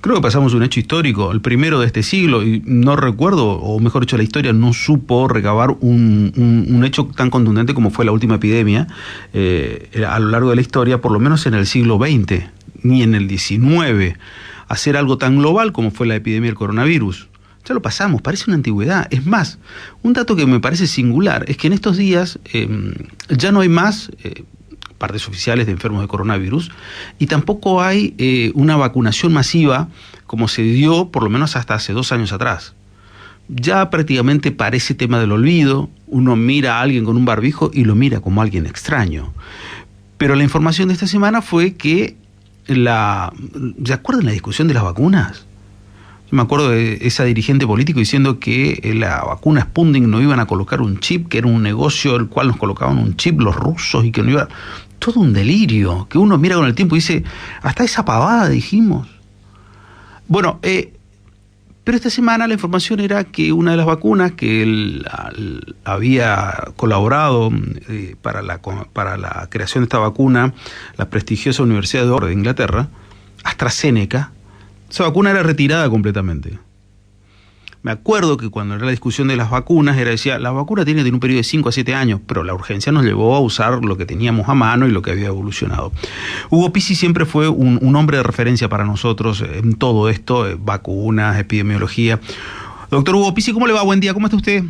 Creo que pasamos un hecho histórico, el primero de este siglo, y no recuerdo, o mejor dicho, la historia no supo recabar un hecho tan contundente como fue la última epidemia a lo largo de la historia, por lo menos en el siglo XX, ni en el XIX, hacer algo tan global como fue la epidemia del coronavirus. Ya lo pasamos, parece una antigüedad. Es más, un dato que me parece singular es que en estos días ya no hay más partes oficiales de enfermos de coronavirus y tampoco hay una vacunación masiva como se dio por lo menos hasta hace 2 años atrás. Ya prácticamente parece tema del olvido, uno mira a alguien con un barbijo y lo mira como alguien extraño. Pero la información de esta semana fue que ¿se acuerdan la discusión de las vacunas? Yo me acuerdo de esa dirigente político diciendo que la vacuna Sputnik no iban a colocar un chip, que era un negocio el cual nos colocaban un chip los rusos y que no iba... Todo un delirio, que uno mira con el tiempo y dice, hasta esa pavada dijimos. Bueno, pero esta semana la información era que una de las vacunas que él había colaborado para la creación de esta vacuna, la prestigiosa Universidad de Oxford de Inglaterra, AstraZeneca, esa vacuna era retirada completamente. Me acuerdo que cuando era la discusión de las vacunas, decía, la vacuna tiene que tener un periodo de 5 a 7 años, pero la urgencia nos llevó a usar lo que teníamos a mano y lo que había evolucionado. Hugo Pizzi siempre fue un hombre de referencia para nosotros en todo esto, vacunas, epidemiología. Doctor Hugo Pizzi, ¿cómo le va? Buen día, ¿cómo está usted?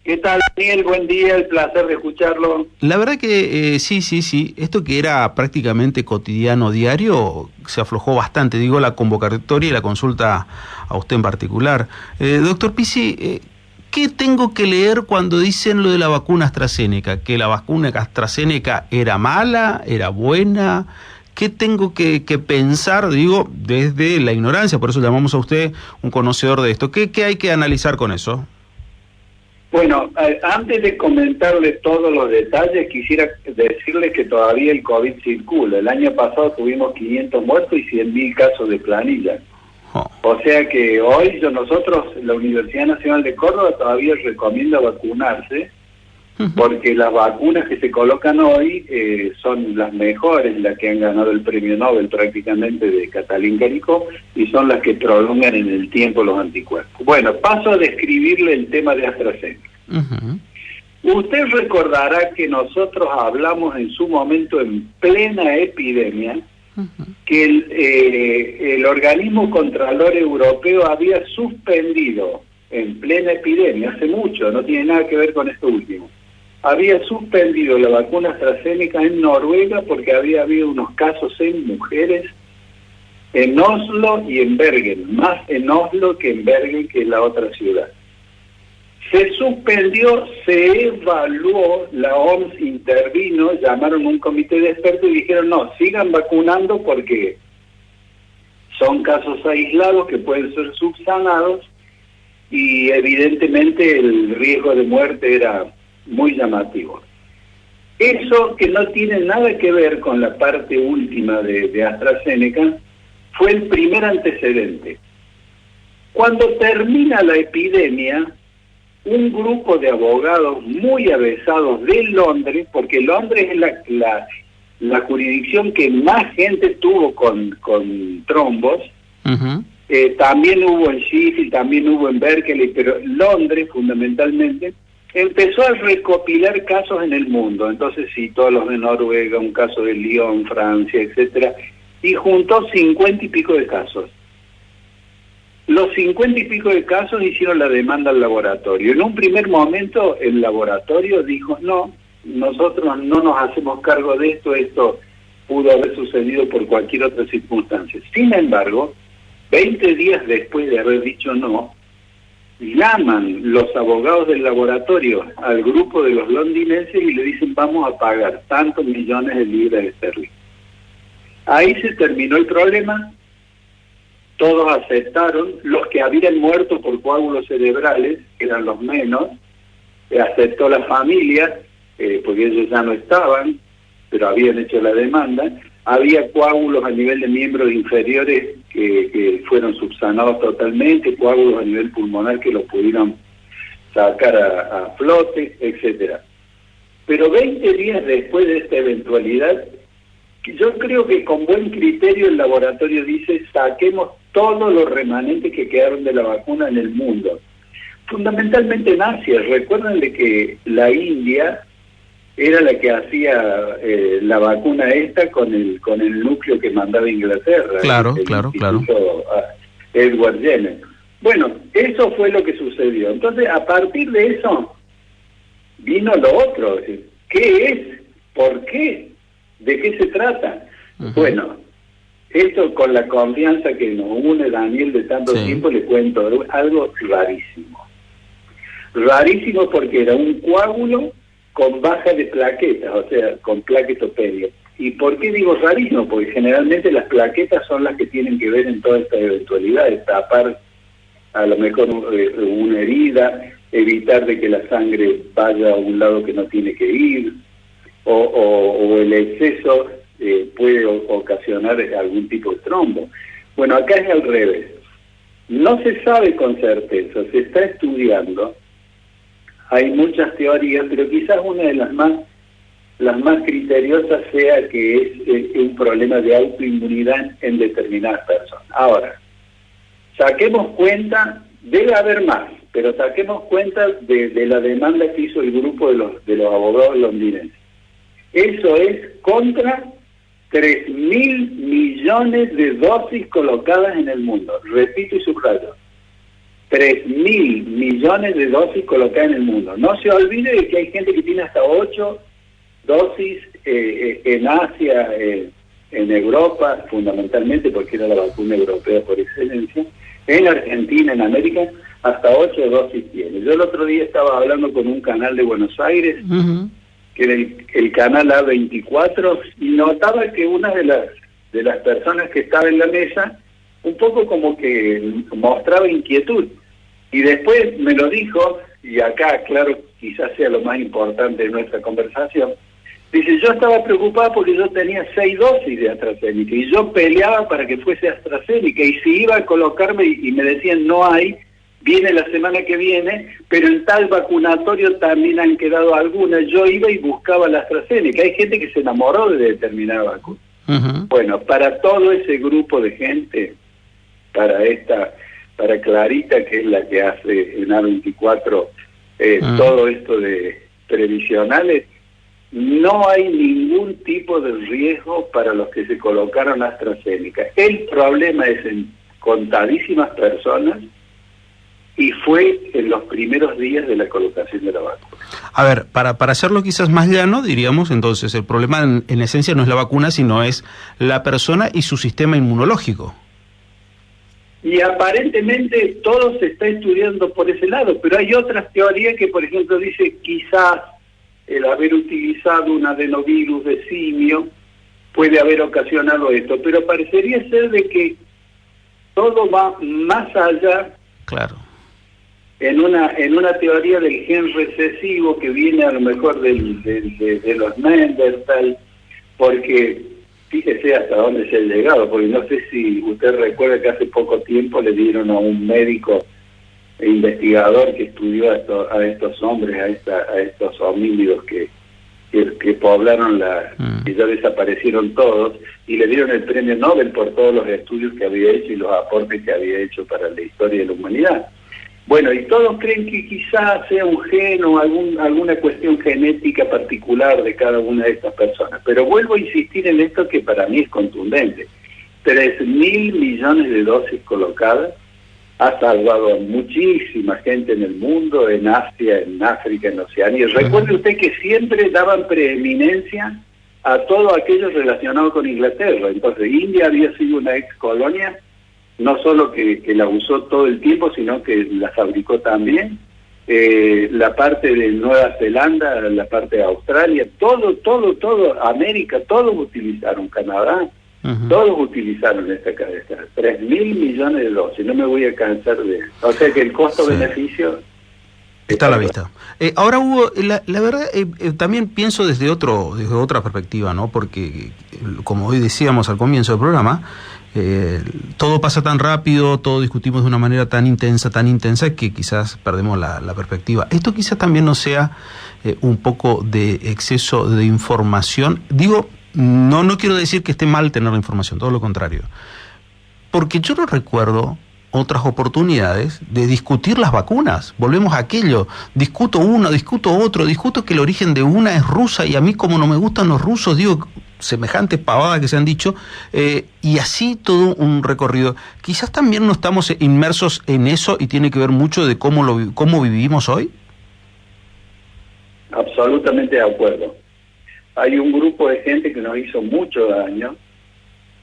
¿Qué tal, Daniel? Buen día, el placer de escucharlo. La verdad que sí, esto que era prácticamente cotidiano, diario, se aflojó bastante, digo, la convocatoria y la consulta a usted en particular. Doctor Pizzi, ¿qué tengo que leer cuando dicen lo de la vacuna AstraZeneca? ¿Que la vacuna AstraZeneca era mala, era buena? ¿Qué tengo que pensar, digo, desde la ignorancia? Por eso llamamos a usted un conocedor de esto. ¿Qué hay que analizar con eso? Bueno, antes de comentarle todos los detalles, quisiera decirle que todavía el COVID circula. El año pasado tuvimos 500 muertos y 100.000 casos de planilla. O sea que hoy nosotros, la Universidad Nacional de Córdoba, todavía recomienda vacunarse, porque las vacunas que se colocan hoy son las mejores, las que han ganado el premio Nobel prácticamente de Katalin Karikó, y son las que prolongan en el tiempo los anticuerpos. Bueno, paso a describirle el tema de AstraZeneca. Usted recordará que nosotros hablamos en su momento, en plena epidemia, que el organismo contralor europeo había suspendido, en plena epidemia, hace mucho, no tiene nada que ver con esto último, había suspendido la vacuna AstraZeneca en Noruega porque había habido unos casos en mujeres en Oslo y en Bergen, más en Oslo que en Bergen, que es la otra ciudad. Se suspendió, se evaluó, la OMS intervino, llamaron un comité de expertos y dijeron, no, sigan vacunando porque son casos aislados que pueden ser subsanados y evidentemente el riesgo de muerte era muy llamativo. Eso, que no tiene nada que ver con la parte última de AstraZeneca, fue el primer antecedente. Cuando termina la epidemia, un grupo de abogados muy avesados de Londres, porque Londres es la jurisdicción que más gente tuvo con trombos, también hubo en Sheffield, también hubo en Berkeley, pero Londres fundamentalmente, empezó a recopilar casos en el mundo. Entonces citó a los de Noruega, un caso de Lyon, Francia, etcétera, y juntó 50 y pico de casos. Los 50 y pico de casos hicieron la demanda al laboratorio. En un primer momento el laboratorio dijo, no, nosotros no nos hacemos cargo de esto pudo haber sucedido por cualquier otra circunstancia. Sin embargo, 20 días después de haber dicho no, llaman los abogados del laboratorio al grupo de los londinenses y le dicen, vamos a pagar tantos millones de libras esterlinas. Ahí se terminó el problema. Todos aceptaron, los que habían muerto por coágulos cerebrales, que eran los menos, aceptó la familia, porque ellos ya no estaban, pero habían hecho la demanda. Había coágulos a nivel de miembros inferiores que fueron subsanados totalmente, coágulos a nivel pulmonar que los pudieron sacar a flote, etcétera. Pero 20 días después de esta eventualidad, Yo creo que con buen criterio el laboratorio dice saquemos todos los remanentes que quedaron de la vacuna en el mundo. Fundamentalmente en Asia. Recuerden de que la India era la que hacía la vacuna esta con el núcleo que mandaba Inglaterra. Claro. Edward Jenner. Bueno, eso fue lo que sucedió. Entonces, a partir de eso, vino lo otro. ¿Qué es? ¿Por qué? ¿De qué se trata? Bueno, esto con la confianza que nos une Daniel de tanto tiempo, le cuento algo rarísimo. Rarísimo porque era un coágulo con baja de plaquetas, o sea, con plaquetopedia. ¿Y por qué digo rarísimo? Porque generalmente las plaquetas son las que tienen que ver en todas estas eventualidades, tapar a lo mejor una herida, evitar de que la sangre vaya a un lado que no tiene que ir, o el exceso puede ocasionar algún tipo de trombo. Bueno, acá es al revés. No se sabe con certeza, se está estudiando. Hay muchas teorías, pero quizás una de las más criteriosas sea que es un problema de autoinmunidad en determinadas personas. Ahora, saquemos cuenta, debe haber más, pero saquemos cuenta de la demanda que hizo el grupo de los abogados londinenses. Eso es contra 3.000 millones de dosis colocadas en el mundo. Repito y subrayo. 3.000 millones de dosis colocadas en el mundo. No se olvide de que hay gente que tiene hasta 8 dosis en Asia, en Europa, fundamentalmente porque era la vacuna europea por excelencia, en Argentina, en América, hasta 8 dosis tiene. Yo el otro día estaba hablando con un canal de Buenos Aires, que era el canal A24, y notaba que una de las personas que estaba en la mesa, un poco como que mostraba inquietud. Y después me lo dijo, y acá, claro, quizás sea lo más importante de nuestra conversación, dice, yo estaba preocupado porque yo tenía 6 dosis de AstraZeneca, y yo peleaba para que fuese AstraZeneca, y si iba a colocarme y me decían no hay, viene la semana que viene, pero en tal vacunatorio también han quedado algunas, yo iba y buscaba la AstraZeneca. Hay gente que se enamoró de determinada vacuna. Bueno, para todo ese grupo de gente, para Clarita, que es la que hace en A24 todo esto de previsionales, no hay ningún tipo de riesgo para los que se colocaron AstraZeneca. El problema es en contadísimas personas y fue en los primeros días de la colocación de la vacuna. A ver, para hacerlo quizás más llano, diríamos entonces, el problema en esencia no es la vacuna, sino es la persona y su sistema inmunológico. Y aparentemente todo se está estudiando por ese lado, pero hay otras teorías que, por ejemplo, dice quizás el haber utilizado un adenovirus de simio puede haber ocasionado esto, pero parecería ser de que todo va más allá. Claro. En una teoría del gen recesivo que viene a lo mejor de los Neandertal, porque fíjese hasta dónde se ha llegado, porque no sé si usted recuerda que hace poco tiempo le dieron a un médico investigador que estudió a estos hombres, a estos homínidos que poblaron que ya desaparecieron todos, y le dieron el premio Nobel por todos los estudios que había hecho y los aportes que había hecho para la historia de la humanidad. Bueno, y todos creen que quizás sea un gen o alguna cuestión genética particular de cada una de estas personas. Pero vuelvo a insistir en esto que para mí es contundente. 3.000 millones de dosis colocadas ha salvado a muchísima gente en el mundo, en Asia, en África, en Oceanía. Recuerde usted que siempre daban preeminencia a todo aquello relacionado con Inglaterra. Entonces, India había sido una ex colonia, no solo que la usó todo el tiempo, sino que la fabricó también. La parte de Nueva Zelanda, la parte de Australia, todo, América, todos utilizaron, Canadá, todos utilizaron esta cabeza. 3.000 millones de dosis, no me voy a cansar de eso. O sea que el costo-beneficio... Está a la vista. Ahora, Hugo, la verdad, también pienso desde otra perspectiva, ¿no? Porque, como hoy decíamos al comienzo del programa, todo pasa tan rápido, todo discutimos de una manera tan intensa, que quizás perdemos la perspectiva. Esto quizás también no sea un poco de exceso de información. Digo, no quiero decir que esté mal tener la información, todo lo contrario. Porque yo no recuerdo otras oportunidades de discutir las vacunas. Volvemos a aquello. Discuto uno, discuto otro, discuto que el origen de una es rusa y a mí como no me gustan los rusos, digo semejantes pavadas que se han dicho, y así todo un recorrido. Quizás también no estamos inmersos en eso y tiene que ver mucho de cómo vivimos hoy. Absolutamente de acuerdo. Hay un grupo de gente que nos hizo mucho daño,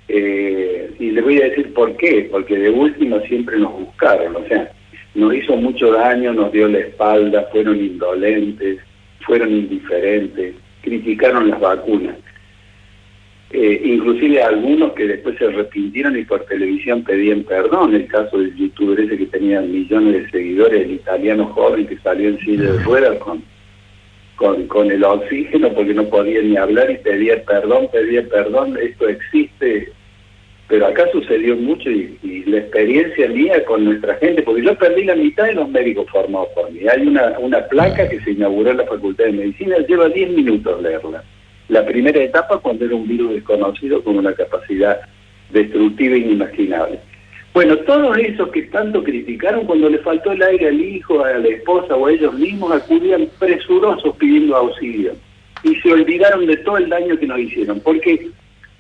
y les voy a decir por qué, porque de última siempre nos buscaron, o sea, nos hizo mucho daño, nos dio la espalda, fueron indolentes, fueron indiferentes, criticaron las vacunas. Inclusive algunos que después se arrepintieron y por televisión pedían perdón, el caso del youtuber ese que tenía millones de seguidores, el italiano joven que salió en silla de ruedas con el oxígeno porque no podía ni hablar y pedía perdón, esto existe, pero acá sucedió mucho y la experiencia mía con nuestra gente, porque yo perdí la mitad de los médicos formados por mí. Hay una placa que se inauguró en la Facultad de Medicina, lleva 10 minutos leerla. La primera etapa cuando era un virus desconocido con una capacidad destructiva inimaginable. Bueno, todos esos que tanto criticaron cuando le faltó el aire al hijo, a la esposa o a ellos mismos, acudían presurosos pidiendo auxilio. Y se olvidaron de todo el daño que nos hicieron. Porque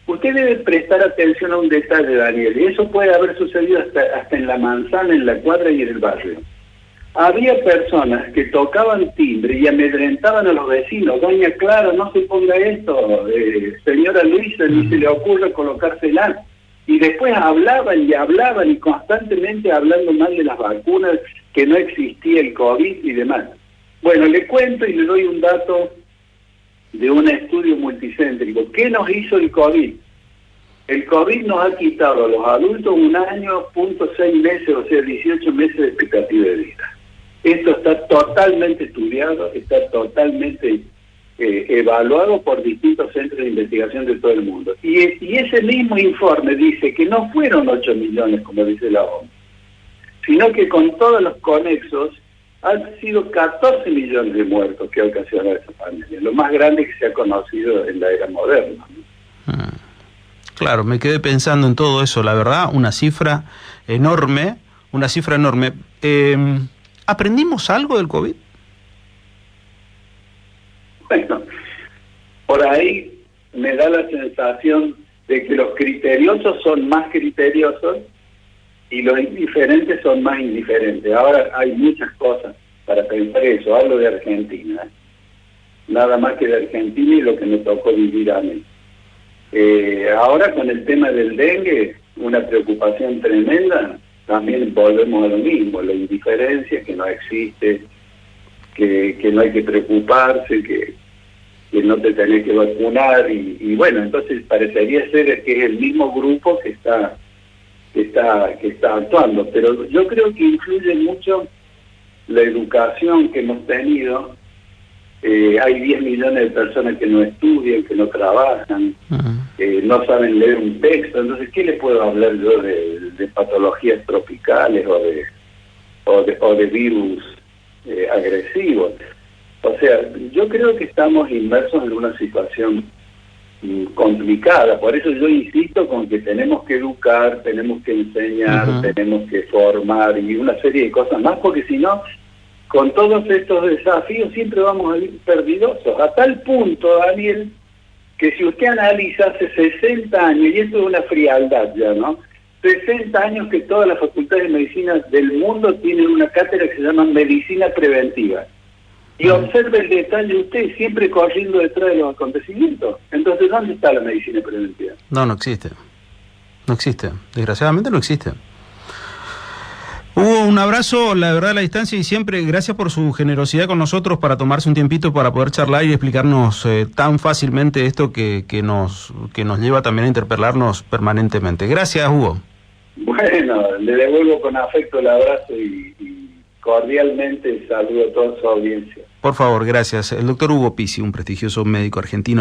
usted debe prestar atención a un detalle, Daniel, y eso puede haber sucedido hasta en la manzana, en la cuadra y en el barrio. Había personas que tocaban timbre y amedrentaban a los vecinos. Doña Clara, no se ponga esto. Señora Luisa, ni se le ocurre colocársela. Y después hablaban y constantemente hablando mal de las vacunas, que no existía el COVID y demás. Bueno, le cuento y le doy un dato de un estudio multicéntrico. ¿Qué nos hizo el COVID? El COVID nos ha quitado a los adultos 1 año, 6 meses, o sea, 18 meses de expectativa de vida. Esto está totalmente estudiado, está totalmente evaluado por distintos centros de investigación de todo el mundo. Y ese mismo informe dice que no fueron 8 millones, como dice la OMS, sino que con todos los conexos han sido 14 millones de muertos que ha ocasionado esa pandemia, lo más grande que se ha conocido en la era moderna, ¿no? Claro, me quedé pensando en todo eso, la verdad, una cifra enorme. ¿Aprendimos algo del COVID? Bueno, por ahí me da la sensación de que los criteriosos son más criteriosos y los indiferentes son más indiferentes. Ahora hay muchas cosas para pensar eso. Hablo de Argentina, nada más que de Argentina y lo que me tocó vivir a mí. Ahora con el tema del dengue, una preocupación tremenda, también volvemos a lo mismo, la indiferencia, que no existe, que no hay que preocuparse, que no te tenés que vacunar, y bueno, entonces parecería ser que es el mismo grupo que está actuando, pero yo creo que influye mucho la educación que hemos tenido. Hay 10 millones de personas que no estudian, que no trabajan, no saben leer un texto. Entonces, ¿qué le puedo hablar yo de patologías tropicales o de virus agresivos? O sea, yo creo que estamos inmersos en una situación complicada. Por eso yo insisto con que tenemos que educar, tenemos que enseñar, tenemos que formar y una serie de cosas más, porque si no, con todos estos desafíos siempre vamos a ir perdidosos, a tal punto, Daniel, que si usted analiza hace 60 años, y esto es una frialdad ya, ¿no? 60 años que todas las facultades de medicina del mundo tienen una cátedra que se llama medicina preventiva. Y observe el detalle usted, siempre corriendo detrás de los acontecimientos. Entonces, ¿dónde está la medicina preventiva? No existe. No existe. Desgraciadamente no existe. Hugo, un abrazo, la verdad, a la distancia, y siempre gracias por su generosidad con nosotros para tomarse un tiempito para poder charlar y explicarnos tan fácilmente esto que nos lleva también a interpelarnos permanentemente. Gracias, Hugo. Bueno, le devuelvo con afecto el abrazo y cordialmente saludo a toda su audiencia. Por favor, gracias. El doctor Hugo Pizzi, un prestigioso médico argentino.